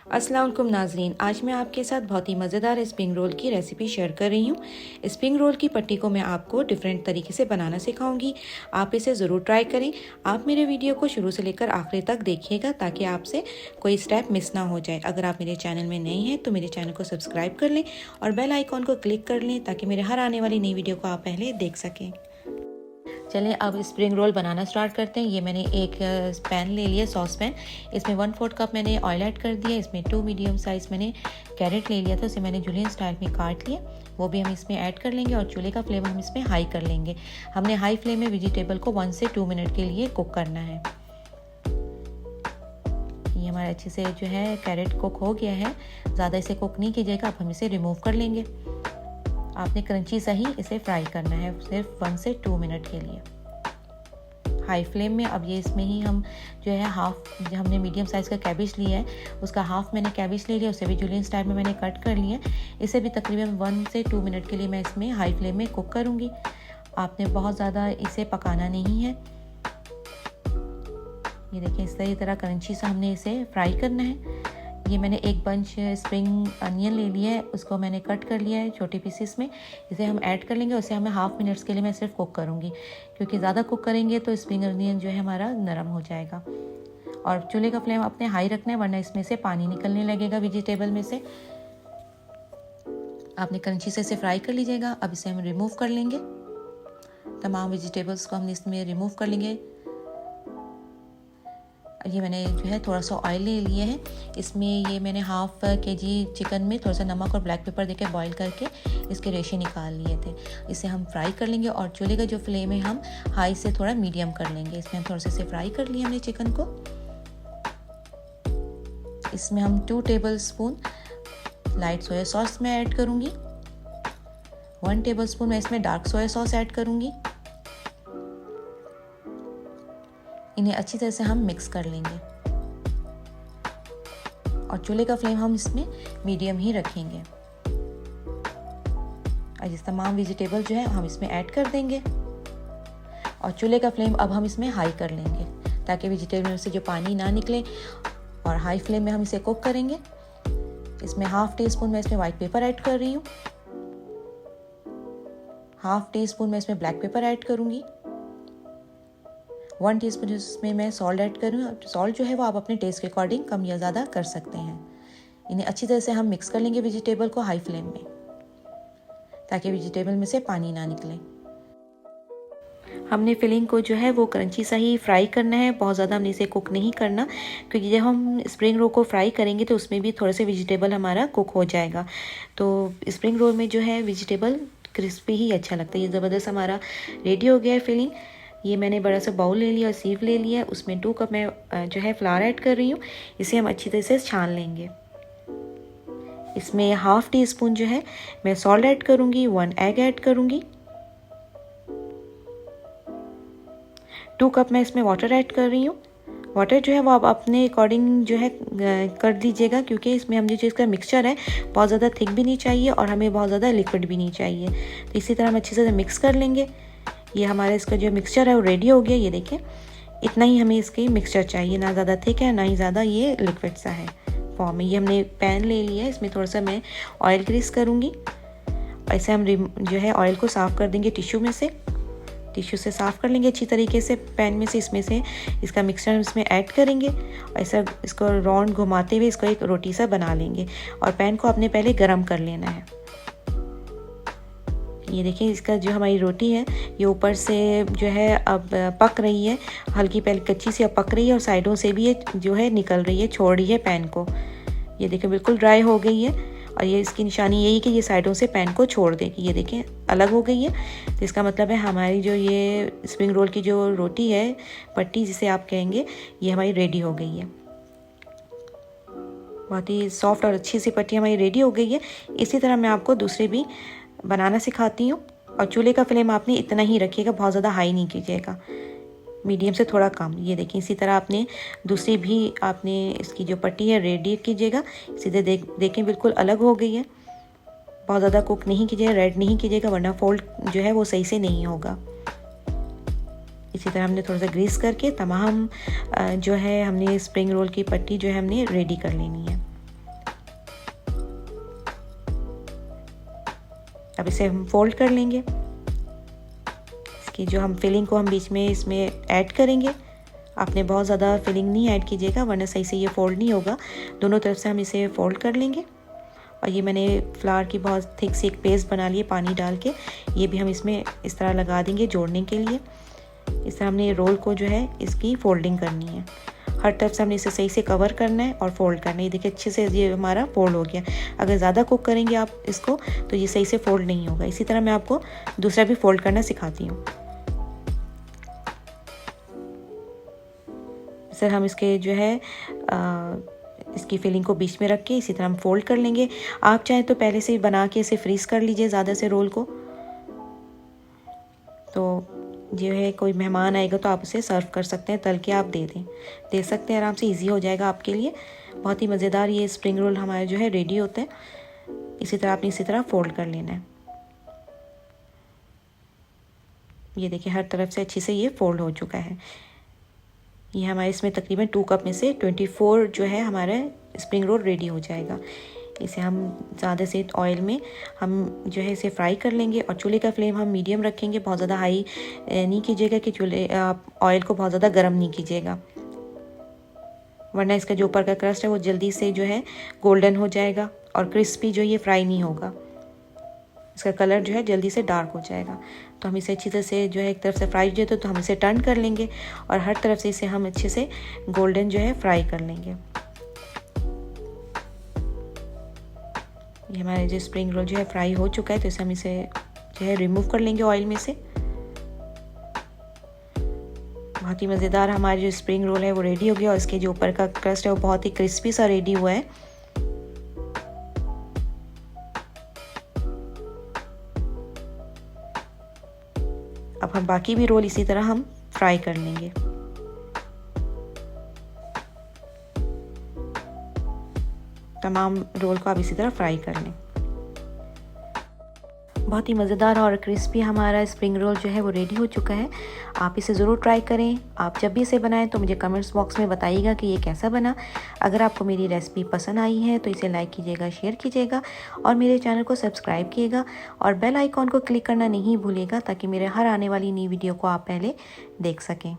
अस्सलाम वालेकुम नाज़रीन, आज मैं आपके साथ बहुत ही मज़ेदार स्प्रिंग रोल की रेसिपी शेयर कर रही हूँ। स्प्रिंग रोल की पट्टी को मैं आपको डिफरेंट तरीके से बनाना सिखाऊंगी। आप इसे ज़रूर ट्राई करें। आप मेरे वीडियो को शुरू से लेकर आखिरी तक देखिएगा ताकि आपसे कोई स्टेप मिस ना हो जाए। अगर आप मेरे चैनल में नए हैं तो मेरे चैनल को सब्सक्राइब कर लें और बेल आइकॉन को क्लिक कर लें ताकि मेरे हर आने वाली नई वीडियो को आप पहले देख सकें। चलें अब स्प्रिंग रोल बनाना स्टार्ट करते हैं। ये मैंने एक पैन ले लिया, सॉस पैन। इसमें 1/4 कप मैंने ऑयल ऐड कर दिया। इसमें 2 मीडियम साइज़ मैंने कैरेट ले लिया था, उसे मैंने जुलियन स्टाइल में काट लिया। वो भी हम इसमें ऐड कर लेंगे और चूल्हे का फ्लेम हम इसमें हाई कर लेंगे। हमने हाई फ्लेम में वेजिटेबल को 1 से 2 मिनट के लिए कुक करना है। ये हमारे अच्छे से जो है कैरेट कुक हो गया है। ज़्यादा इसे कुक नहीं कीजिएगा। अब हम इसे रिमूव कर लेंगे। आपने क्रंची सा ही इसे फ्राई करना है, सिर्फ 1 से 2 मिनट के लिए हाई फ्लेम में। अब ये इसमें ही हम जो है हाफ, जो हमने मीडियम साइज़ का कैबेज लिया है उसका हाफ मैंने कैबेज ले लिया, उसे भी जुलियन स्टाइल में मैंने कट कर लिया। इसे भी तकरीबन 1 से 2 मिनट के लिए मैं इसमें हाई फ्लेम में कुक करूँगी। आपने बहुत ज़्यादा इसे पकाना नहीं है। ये देखिए इस तरह क्रंची सा हमने इसे फ्राई करना है। ये मैंने एक बंच स्प्रिंग अनियन ले लिया है, उसको मैंने कट कर लिया है छोटे पीसेस में। इसे हम ऐड कर लेंगे। उसे हमें हाफ मिनट्स के लिए मैं सिर्फ कुक करूँगी, क्योंकि ज़्यादा कुक करेंगे तो स्प्रिंग अनियन जो है हमारा नरम हो जाएगा। और चूल्हे का फ्लेम अपने हाई रखना है, वरना इसमें से पानी निकलने लगेगा वेजिटेबल में से। आपने क्रंची से इसे फ्राई कर लीजिएगा। अब इसे हम रिमूव कर लेंगे। तमाम वेजिटेबल्स को हम इसमें रिमूव कर लेंगे। ये मैंने जो है थोड़ा सा ऑयल ले लिया है। इसमें ये मैंने हाफ केजी चिकन में थोड़ा सा नमक और ब्लैक पेपर देकर बॉईल करके इसके रेशे निकाल लिए थे। इसे हम फ्राई कर लेंगे और चूल्हे का जो फ्लेम है हम हाई से थोड़ा मीडियम कर लेंगे। इसमें हम थोड़ा सा इसे फ्राई कर लिया हमने चिकन को। इसमें हम 2 टेबलस्पून लाइट सोया सॉस में ऐड करूँगी। 1 टेबलस्पून मैं इसमें डार्क सोया सॉस ऐड करूँगी। इन्हें अच्छी तरह से हम मिक्स कर लेंगे और चूल्हे का फ्लेम हम इसमें मीडियम ही रखेंगे। और ये तमाम वेजिटेबल जो है हम इसमें ऐड कर देंगे और चूल्हे का फ्लेम अब हम इसमें हाई कर लेंगे ताकि वेजिटेबल में से जो पानी ना निकले। और हाई फ्लेम में हम इसे कुक करेंगे। इसमें हाफ टी स्पून मैं इसमें वाइट पेपर ऐड कर रही हूँ। हाफ टी स्पून मैं इसमें ब्लैक पेपर ऐड करूँगी। 1 टीस्पून इसमें मैं सॉल्ट ऐड कर रही हूँ। सॉल्ट जो है वो आप अपने टेस्ट के अकॉर्डिंग कम या ज़्यादा कर सकते हैं। इन्हें अच्छी तरह से हम मिक्स कर लेंगे वेजिटेबल को हाई फ्लेम में, ताकि वेजिटेबल में से पानी ना निकले। हमने फिलिंग को जो है वो क्रंची सा ही फ्राई करना है, बहुत ज़्यादा हमने इसे कुक नहीं करना, क्योंकि जब हम स्प्रिंग रोल को फ्राई करेंगे तो उसमें भी थोड़े से वेजिटेबल हमारा कुक हो जाएगा। तो स्प्रिंग रोल में जो है वेजिटेबल क्रिस्पी ही अच्छा लगता है। ये ज़बरदस्त हमारा रेडी हो गया है फिलिंग। ये मैंने बड़ा सा बाउल ले लिया और सीव ले लिया। उसमें 2 कप मैं जो है फ्लावर ऐड कर रही हूँ। इसे हम अच्छी तरह से छान लेंगे। इसमें हाफ टी स्पून जो है मैं सॉल्ट ऐड करूँगी। 1 एग ऐड करूँगी। 2 कप मैं इसमें वाटर ऐड कर रही हूँ। वाटर जो है वो आप अपने अकॉर्डिंग जो है कर दीजिएगा, क्योंकि इसमें हम जो चीज़ का मिक्सचर है बहुत ज़्यादा थिक भी नहीं चाहिए और हमें बहुत ज़्यादा लिक्विड भी नहीं चाहिए। तो इसी तरह हम अच्छी से मिक्स कर लेंगे। ये हमारा इसका जो मिक्सचर है वो रेडी हो गया। ये देखिए इतना ही हमें इसकी मिक्सचर चाहिए, ना ज़्यादा थिक है ना ही ज़्यादा ये लिक्विड सा है फॉर्म में। ये हमने पैन ले लिया है, इसमें थोड़ा सा मैं ऑयल ग्रीस करूँगी। ऐसे हम जो है ऑयल को साफ़ कर देंगे टिश्यू में से। टिश्यू से साफ़ कर लेंगे अच्छी तरीके से पैन में से। इसमें से इसका मिक्सचर हम इसमें ऐड करेंगे। ऐसा इसको राउंड घुमाते हुए इसको एक रोटी सा बना लेंगे और पैन को आपने पहले गर्म कर लेना है। ये देखिए इसका जो हमारी रोटी है ये ऊपर से जो है अब पक रही है, हल्की पहले कच्ची सी अब पक रही है और साइडों से भी ये जो है निकल रही है, छोड़ रही है पैन को। ये देखिए बिल्कुल ड्राई हो गई है और ये इसकी निशानी यही कि ये साइडों से पैन को छोड़ देगी। ये देखिए अलग हो गई है, तो इसका मतलब है हमारी जो ये स्प्रिंग रोल की जो रोटी है, पट्टी जिसे आप कहेंगे, ये हमारी रेडी हो गई है। बहुत ही सॉफ्ट और अच्छी सी पट्टी हमारी रेडी हो गई है। इसी तरह मैं आपको दूसरे भी बनाना सिखाती हूँ। और चूल्हे का फ्लेम आपने इतना ही रखिएगा, बहुत ज़्यादा हाई नहीं कीजिएगा, मीडियम से थोड़ा कम। ये देखिए इसी तरह आपने दूसरी भी आपने इसकी जो पट्टी है रेडी कीजिएगा। सीधे देखें बिल्कुल अलग हो गई है। बहुत ज़्यादा कुक नहीं कीजिएगा, रेड नहीं कीजिएगा, वरना फोल्ड जो है वो सही से नहीं होगा। इसी तरह हमने थोड़ा सा ग्रीस करके तमाम जो है हमने स्प्रिंग रोल की पट्टी जो है हमने रेडी कर लेनी है। अब इसे हम फोल्ड कर लेंगे। इसकी जो हम फिलिंग को हम बीच में इसमें ऐड करेंगे। आपने बहुत ज़्यादा फिलिंग नहीं ऐड कीजिएगा वरना सही से ये फोल्ड नहीं होगा। दोनों तरफ से हम इसे फोल्ड कर लेंगे। और ये मैंने फ्लावर की बहुत थिक सी एक पेस्ट बना ली है पानी डाल के। ये भी हम इसमें इस तरह लगा देंगे जोड़ने के लिए। इस तरह हमने रोल को जो है इसकी फोल्डिंग करनी है। हर तरफ से हमने इसे सही से कवर करना है और फोल्ड करना है। ये देखिए अच्छे से ये हमारा फोल्ड हो गया। अगर ज़्यादा कुक करेंगे आप इसको तो ये सही से फोल्ड नहीं होगा। इसी तरह मैं आपको दूसरा भी फोल्ड करना सिखाती हूँ। सर हम इसके जो है इसकी फिलिंग को बीच में रख के इसी तरह हम फोल्ड कर लेंगे। आप चाहें तो पहले से ही बना के इसे फ्रीज़ कर लीजिए ज़्यादा से रोल को। तो जो है कोई मेहमान आएगा तो आप उसे सर्व कर सकते हैं, तल के आप दे सकते हैं आराम से। इजी हो जाएगा आपके लिए। बहुत ही मज़ेदार ये स्प्रिंग रोल हमारे जो है रेडी होते हैं। इसी तरह आपने इसी तरह फोल्ड कर लेना है। ये देखिए हर तरफ से अच्छे से ये फोल्ड हो चुका है। ये हमारे इसमें तकरीबन 2 कप में से 24 जो है हमारा स्प्रिंग रोल रेडी हो जाएगा। इसे हम ज़्यादा से ऑयल में हम जो है इसे फ्राई कर लेंगे और चूल्हे का फ्लेम हम मीडियम रखेंगे। बहुत ज़्यादा हाई नहीं कीजिएगा कि चूल्हे आप ऑयल को बहुत ज़्यादा गर्म नहीं कीजिएगा वरना इसका जो ऊपर का क्रस्ट है वो जल्दी से जो है गोल्डन हो जाएगा और क्रिस्पी जो ये फ्राई नहीं होगा। इसका कलर जो है जल्दी से डार्क हो जाएगा। तो हम इसे अच्छी तरह से जो है एक तरफ से फ्राई जो तो हम इसे टर्न कर लेंगे और हर तरफ से इसे हम अच्छे से गोल्डन जो है फ्राई कर लेंगे। ये हमारे जो स्प्रिंग रोल जो है फ्राई हो चुका है तो इसे हम इसे जो है रिमूव कर लेंगे ऑयल में से। बहुत ही मज़ेदार हमारे जो स्प्रिंग रोल है वो रेडी हो गया और इसके जो ऊपर का क्रस्ट है वो बहुत ही क्रिस्पी सा रेडी हुआ है। अब हम बाकी भी रोल इसी तरह हम फ्राई कर लेंगे। तमाम रोल को आप इसी तरह फ्राई कर लें। बहुत ही मज़ेदार और क्रिस्पी हमारा स्प्रिंग रोल जो है वो रेडी हो चुका है। आप इसे ज़रूर ट्राई करें। आप जब भी इसे बनाएं तो मुझे कमेंट्स बॉक्स में बताइएगा कि ये कैसा बना। अगर आपको मेरी रेसिपी पसंद आई है तो इसे लाइक कीजिएगा, शेयर कीजिएगा और मेरे चैनल को सब्सक्राइब कीजिएगा और बेल आइकॉन को क्लिक करना नहीं भूलिएगा ताकि मेरे हर आने वाली नई वीडियो को आप पहले देख सकें।